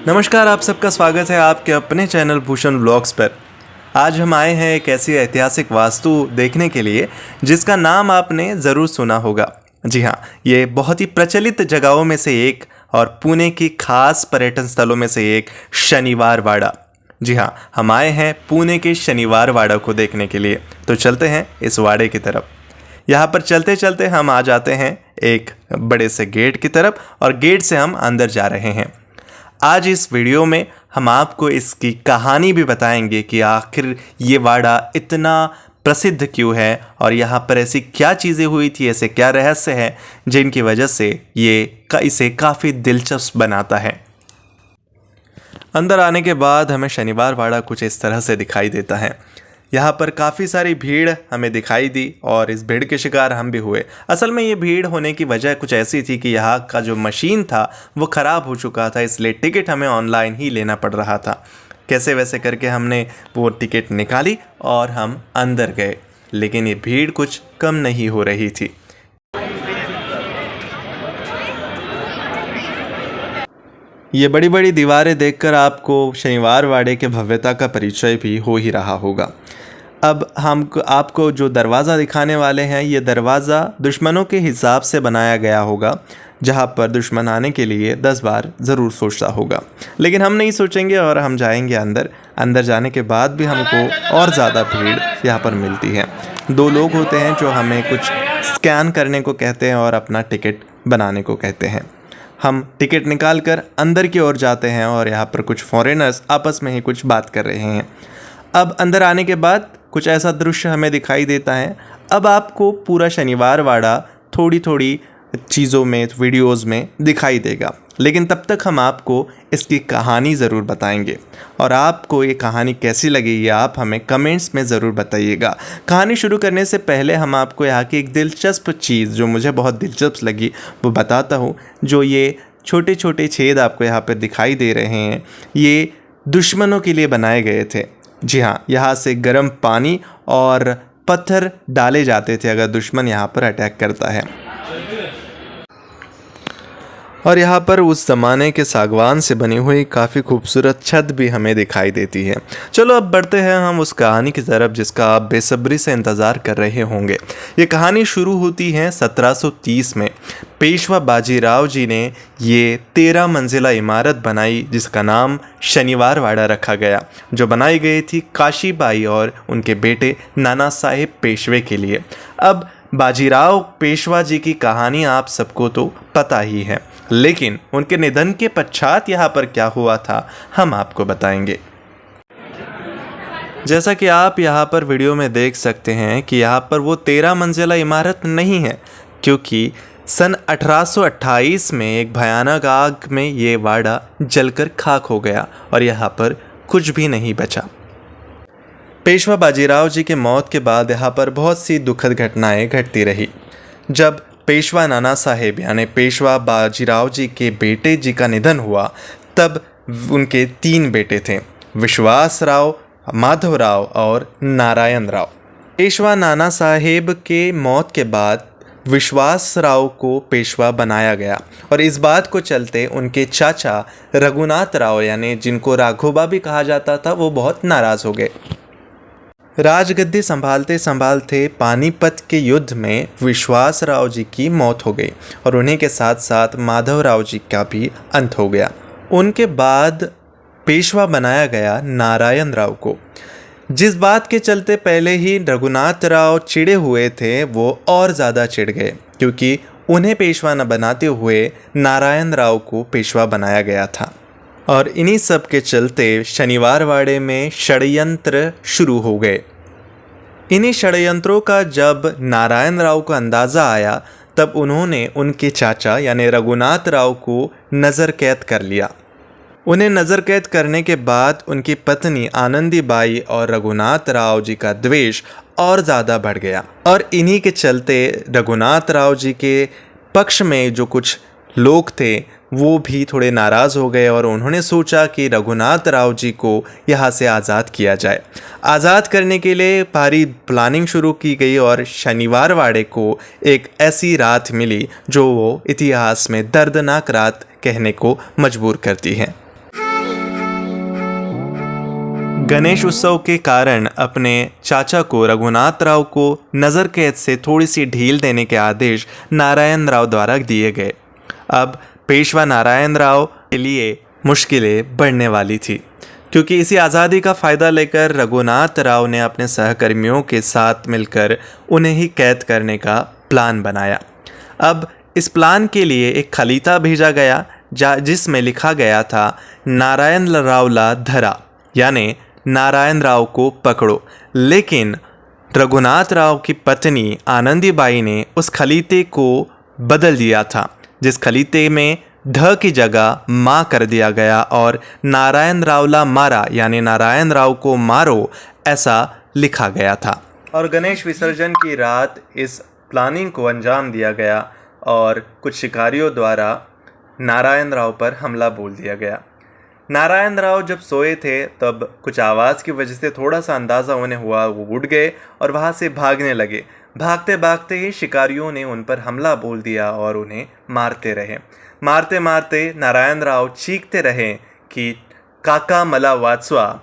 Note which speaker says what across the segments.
Speaker 1: नमस्कार, आप सबका स्वागत है आपके अपने चैनल भूषण ब्लॉग्स पर। आज हम आए हैं एक ऐसी ऐतिहासिक वास्तु देखने के लिए जिसका नाम आपने ज़रूर सुना होगा। जी हाँ, ये बहुत ही प्रचलित जगहों में से एक और पुणे की खास पर्यटन स्थलों में से एक शनिवार वाड़ा। जी हाँ, हम आए हैं पुणे के शनिवार वाड़ा को देखने के लिए। तो चलते हैं इस वाड़े की तरफ। यहाँ पर चलते चलते हम आ जाते हैं एक बड़े से गेट की तरफ और गेट से हम अंदर जा रहे हैं। आज इस वीडियो में हम आपको इसकी कहानी भी बताएंगे कि आखिर ये वाड़ा इतना प्रसिद्ध क्यों है और यहाँ पर ऐसी क्या चीज़ें हुई थी, ऐसे क्या रहस्य है जिनकी वजह से इसे काफ़ी दिलचस्प बनाता है। अंदर आने के बाद हमें शनिवार वाड़ा कुछ इस तरह से दिखाई देता है। यहाँ पर काफ़ी सारी भीड़ हमें दिखाई दी और इस भीड़ के शिकार हम भी हुए। असल में ये भीड़ होने की वजह कुछ ऐसी थी कि यहाँ का जो मशीन था वो ख़राब हो चुका था, इसलिए टिकट हमें ऑनलाइन ही लेना पड़ रहा था। कैसे वैसे करके हमने वो टिकट निकाली और हम अंदर गए, लेकिन ये भीड़ कुछ कम नहीं हो रही थी। ये बड़ी बड़ी दीवारें देखकर आपको शनिवार वाड़े के भव्यता का परिचय भी हो ही रहा होगा। अब हम आपको जो दरवाज़ा दिखाने वाले हैं, ये दरवाज़ा दुश्मनों के हिसाब से बनाया गया होगा, जहाँ पर दुश्मन आने के लिए 10 बार ज़रूर सोचता होगा। लेकिन हम नहीं सोचेंगे और हम जाएंगे अंदर। अंदर जाने के बाद भी हमको और ज़्यादा भीड़ यहाँ पर मिलती है। 2 लोग होते हैं जो हमें कुछ स्कैन करने को कहते हैं और अपना टिकट बनाने को कहते हैं। हम टिकट निकाल कर अंदर की ओर जाते हैं और यहाँ पर कुछ फॉरेनर्स आपस में ही कुछ बात कर रहे हैं। अब अंदर आने के बाद कुछ ऐसा दृश्य हमें दिखाई देता है। अब आपको पूरा शनिवार वाड़ा थोड़ी थोड़ी चीज़ों में, वीडियोस में दिखाई देगा, लेकिन तब तक हम आपको इसकी कहानी ज़रूर बताएंगे। और आपको ये कहानी कैसी लगी ये आप हमें कमेंट्स में ज़रूर बताइएगा। कहानी शुरू करने से पहले हम आपको यहाँ की एक दिलचस्प चीज़ जो मुझे बहुत दिलचस्प लगी वो बताता हूँ। जो ये छोटे छोटे छेद आपको यहाँ पर दिखाई दे रहे हैं, ये दुश्मनों के लिए बनाए गए थे। जी हाँ, यहाँ से गर्म पानी और पत्थर डाले जाते थे अगर दुश्मन यहाँ पर अटैक करता है। और यहाँ पर उस ज़माने के सागवान से बनी हुई काफ़ी खूबसूरत छत भी हमें दिखाई देती है। चलो अब बढ़ते हैं हम उस कहानी की तरफ जिसका आप बेसब्री से इंतज़ार कर रहे होंगे। ये कहानी शुरू होती है 1730 में। पेशवा बाजीराव जी ने ये 13 मंजिला इमारत बनाई जिसका नाम शनिवार वाड़ा रखा गया, जो बनाई गई थी काशीबाई और उनके बेटे नाना साहेब पेशवे के लिए। अब बाजीराव पेशवा जी की कहानी आप सबको तो पता ही है, लेकिन उनके निधन के पश्चात यहाँ पर क्या हुआ था हम आपको बताएंगे। जैसा कि आप यहाँ पर वीडियो में देख सकते हैं कि यहाँ पर वो 13 मंजिला इमारत नहीं है, क्योंकि सन 1828 में एक भयानक आग में ये वाड़ा जलकर खाक हो गया और यहाँ पर कुछ भी नहीं बचा। पेशवा बाजीराव जी के मौत के बाद यहाँ पर बहुत सी दुखद घटनाएं घटती रही। जब पेशवा नाना साहेब यानी पेशवा बाजीराव जी के बेटे जी का निधन हुआ, तब उनके 3 बेटे थे, विश्वासराव, माधवराव और नारायण राव। पेशवा नाना साहेब के मौत के बाद विश्वासराव को पेशवा बनाया गया और इस बात को चलते उनके चाचा रघुनाथ राव यानी जिनको राघोबा भी कहा जाता था, वो बहुत नाराज़ हो गए। राजगद्दी संभालते संभालते पानीपत के युद्ध में विश्वासराव जी की मौत हो गई और उन्हीं के साथ साथ माधवराव जी का भी अंत हो गया। उनके बाद पेशवा बनाया गया नारायण राव को। जिस बात के चलते पहले ही रघुनाथ राव चिढ़े हुए थे, वो और ज़्यादा चिढ़ गए, क्योंकि उन्हें पेशवा न बनाते हुए नारायण राव को पेशवा बनाया गया था। और इन्हीं सब के चलते शनिवार वाड़े में षड्यंत्र शुरू हो गए। इन्हीं षड्यंत्रों का जब नारायण राव को अंदाज़ा आया, तब उन्होंने उनके चाचा यानी रघुनाथ राव को नज़र कैद कर लिया। उन्हें नज़र कैद करने के बाद उनकी पत्नी आनंदी बाई और रघुनाथ राव जी का द्वेष और ज़्यादा बढ़ गया और इन्हीं के चलते रघुनाथ राव जी के पक्ष में जो कुछ लोग थे वो भी थोड़े नाराज़ हो गए और उन्होंने सोचा कि रघुनाथ राव जी को यहाँ से आज़ाद किया जाए। आज़ाद करने के लिए भारी प्लानिंग शुरू की गई और शनिवार वाड़े को एक ऐसी रात मिली जो वो इतिहास में दर्दनाक रात कहने को मजबूर करती है। गणेश उत्सव के कारण अपने चाचा को रघुनाथ राव को नज़र कैद से थोड़ी सी ढील देने के आदेश नारायण राव द्वारा दिए गए। अब पेशवा नारायण राव के लिए मुश्किलें बढ़ने वाली थी, क्योंकि इसी आज़ादी का फ़ायदा लेकर रघुनाथ राव ने अपने सहकर्मियों के साथ मिलकर उन्हें ही कैद करने का प्लान बनाया। अब इस प्लान के लिए एक खलीता भेजा गया जिसमें लिखा गया था नारायण रावला धरा, यानी नारायण राव को पकड़ो। लेकिन रघुनाथ राव की पत्नी आनंदीबाई ने उस खलीते को बदल दिया था, जिस खलीते में ध की जगह माँ कर दिया गया और नारायण रावला मारा, यानी नारायण राव को मारो, ऐसा लिखा गया था। और गणेश विसर्जन की रात इस प्लानिंग को अंजाम दिया गया और कुछ शिकारियों द्वारा नारायण राव पर हमला बोल दिया गया। नारायण राव जब सोए थे तब कुछ आवाज़ की वजह से थोड़ा सा अंदाज़ा उन्हें हुआ, वो उठ गए और वहाँ से भागने लगे। भागते भागते ही शिकारियों ने उन पर हमला बोल दिया और उन्हें मारते रहे। मारते मारते नारायण राव चीखते रहे कि काका मला वाचवा,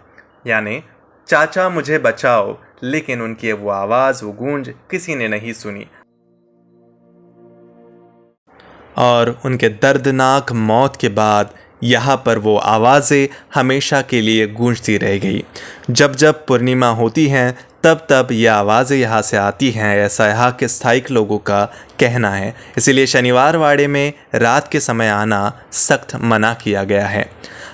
Speaker 1: यानी चाचा मुझे बचाओ, लेकिन उनकी वो आवाज़, वो गूंज किसी ने नहीं सुनी और उनके दर्दनाक मौत के बाद यहाँ पर वो आवाज़ें हमेशा के लिए गूंजती रह गई। जब जब पूर्णिमा होती हैं तब तब ये आवाज़ें यहाँ से आती हैं, ऐसा यहाँ के स्थायिक लोगों का कहना है। इसीलिए शनिवार वाड़े में रात के समय आना सख्त मना किया गया है।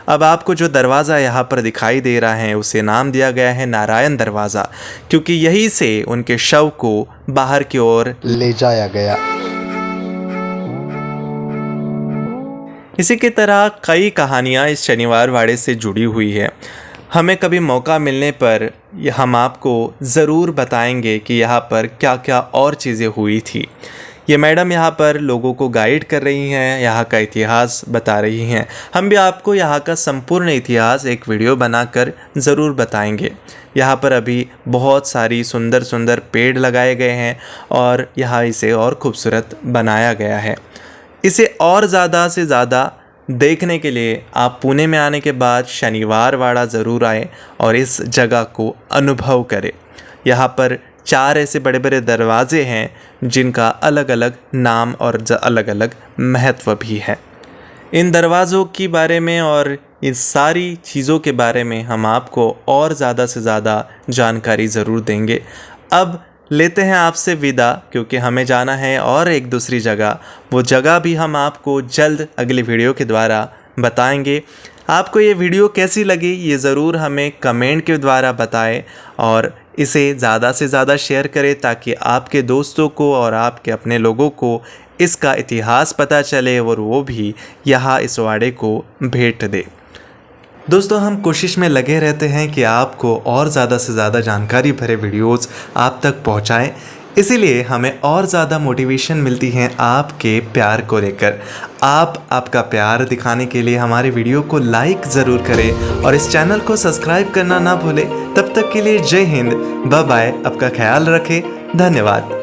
Speaker 1: अब आपको जो दरवाज़ा यहाँ पर दिखाई दे रहा है उसे नाम दिया गया है नारायण दरवाज़ा, क्योंकि यहीं से उनके शव को बाहर की ओर ले जाया गया। इसी की तरह कई कहानियाँ इस शनिवार वाड़े से जुड़ी हुई है। हमें कभी मौका मिलने पर हम आपको ज़रूर बताएंगे कि यहाँ पर क्या क्या और चीज़ें हुई थी। ये मैडम यहाँ पर लोगों को गाइड कर रही हैं, यहाँ का इतिहास बता रही हैं। हम भी आपको यहाँ का संपूर्ण इतिहास एक वीडियो बनाकर ज़रूर बताएंगे। यहाँ पर अभी बहुत सारी सुंदर सुंदर पेड़ लगाए गए हैं और यहाँ इसे और खूबसूरत बनाया गया है। इसे और ज़्यादा से ज़्यादा देखने के लिए आप पुणे में आने के बाद शनिवार वाड़ा ज़रूर आए और इस जगह को अनुभव करें। यहाँ पर 4 ऐसे बड़े बड़े दरवाजे हैं जिनका अलग अलग नाम और अलग अलग महत्व भी है। इन दरवाज़ों के बारे में और इन सारी चीज़ों के बारे में हम आपको और ज़्यादा से ज़्यादा जानकारी ज़रूर देंगे। अब लेते हैं आपसे विदा, क्योंकि हमें जाना है और एक दूसरी जगह। वो जगह भी हम आपको जल्द अगले वीडियो के द्वारा बताएंगे। आपको ये वीडियो कैसी लगी ये ज़रूर हमें कमेंट के द्वारा बताएं और इसे ज़्यादा से ज़्यादा शेयर करें ताकि आपके दोस्तों को और आपके अपने लोगों को इसका इतिहास पता चले और वो भी यहाँ इस वाड़े को भेंट दे। दोस्तों, हम कोशिश में लगे रहते हैं कि आपको और ज़्यादा से ज़्यादा जानकारी भरे वीडियोस आप तक पहुंचाएं। इसीलिए हमें और ज़्यादा मोटिवेशन मिलती है आपके प्यार को लेकर। आपका प्यार दिखाने के लिए हमारे वीडियो को लाइक ज़रूर करें और इस चैनल को सब्सक्राइब करना ना भूलें। तब तक के लिए जय हिंद, बाय बाय, आपका ख्याल रखें, धन्यवाद।